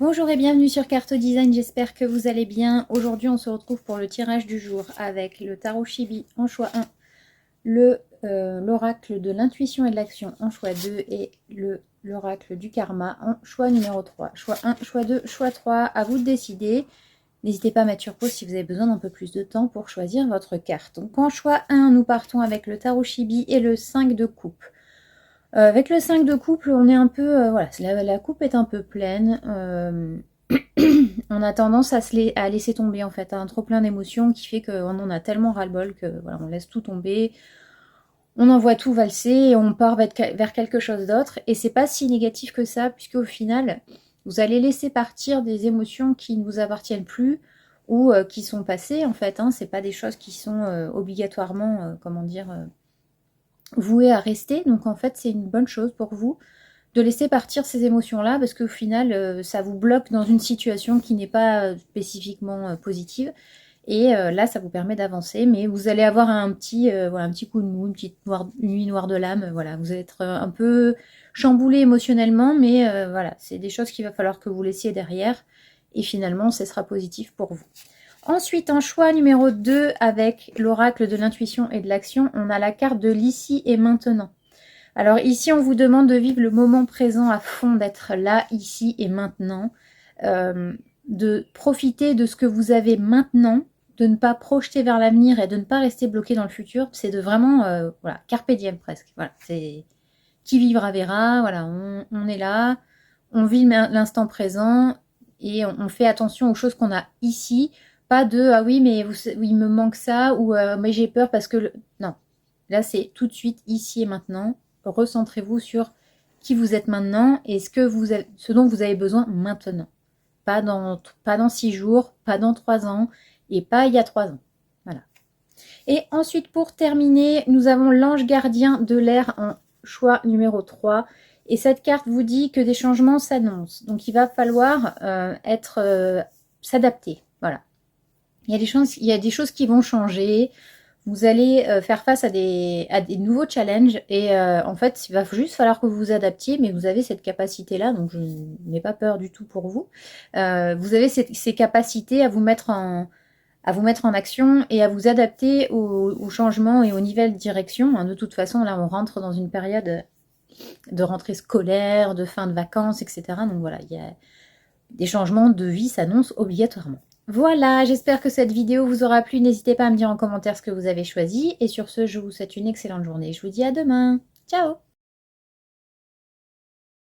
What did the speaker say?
Bonjour et bienvenue sur Carte Design, j'espère que vous allez bien. Aujourd'hui on se retrouve pour le tirage du jour avec le tarot Chibi en choix 1, l'oracle de l'intuition et de l'action en choix 2 et l'oracle du karma en choix numéro 3. Choix 1, choix 2, choix 3, à vous de décider. N'hésitez pas à mettre sur pause si vous avez besoin d'un peu plus de temps pour choisir votre carte. Donc en choix 1, nous partons avec le tarot Chibi et le 5 de coupe. Avec le 5 de couple, on est un peu... voilà, la coupe est un peu pleine. On a tendance à laisser tomber, en fait, un trop plein d'émotions qui fait qu'on en a tellement ras-le-bol que voilà, on laisse tout tomber. On envoie tout valser et on part vers quelque chose d'autre. Et c'est pas si négatif que ça, puisque au final, vous allez laisser partir des émotions qui ne vous appartiennent plus ou qui sont passées, en fait. Hein. C'est pas des choses qui sont obligatoirement, comment dire... voué à rester, donc en fait c'est une bonne chose pour vous de laisser partir ces émotions-là, parce qu'au final ça vous bloque dans une situation qui n'est pas spécifiquement positive, et là ça vous permet d'avancer, mais vous allez avoir voilà, un petit coup de mou, une nuit noire de l'âme, voilà, vous allez être un peu chamboulé émotionnellement, mais voilà, c'est des choses qu'il va falloir que vous laissiez derrière, et finalement ce sera positif pour vous. Ensuite, en choix numéro 2, avec l'oracle de l'intuition et de l'action, on a la carte de l'ici et maintenant. Alors ici, on vous demande de vivre le moment présent à fond, d'être là, ici et maintenant, de profiter de ce que vous avez maintenant, de ne pas projeter vers l'avenir et de ne pas rester bloqué dans le futur. C'est de vraiment, voilà, carpe diem presque. Voilà, c'est qui vivra verra, voilà, on est là, on vit l'instant présent et on fait attention aux choses qu'on a ici. Pas de ah oui mais il me manque ça ou mais j'ai peur parce que non, là c'est tout de suite ici et maintenant. Recentrez-vous sur qui vous êtes maintenant et ce dont vous avez besoin maintenant. Pas dans 6 jours, pas dans 3 ans et pas il y a 3 ans. Voilà. Et ensuite pour terminer, nous avons l'ange gardien de l'air en choix numéro 3. Et cette carte vous dit que des changements s'annoncent. Donc il va falloir s'adapter. Voilà. Il y a des choses qui vont changer. Vous allez faire face à des nouveaux challenges. Et en fait, il va juste falloir que vous vous adaptiez. Mais vous avez cette capacité-là. Donc, je n'ai pas peur du tout pour vous. Vous avez ces capacités à vous mettre en action et à vous adapter aux changements et aux nouvelles directions. De toute façon, là, on rentre dans une période de rentrée scolaire, de fin de vacances, etc. Donc voilà, il y a des changements de vie s'annoncent obligatoirement. Voilà, j'espère que cette vidéo vous aura plu. N'hésitez pas à me dire en commentaire ce que vous avez choisi. Et sur ce, je vous souhaite une excellente journée. Je vous dis à demain. Ciao!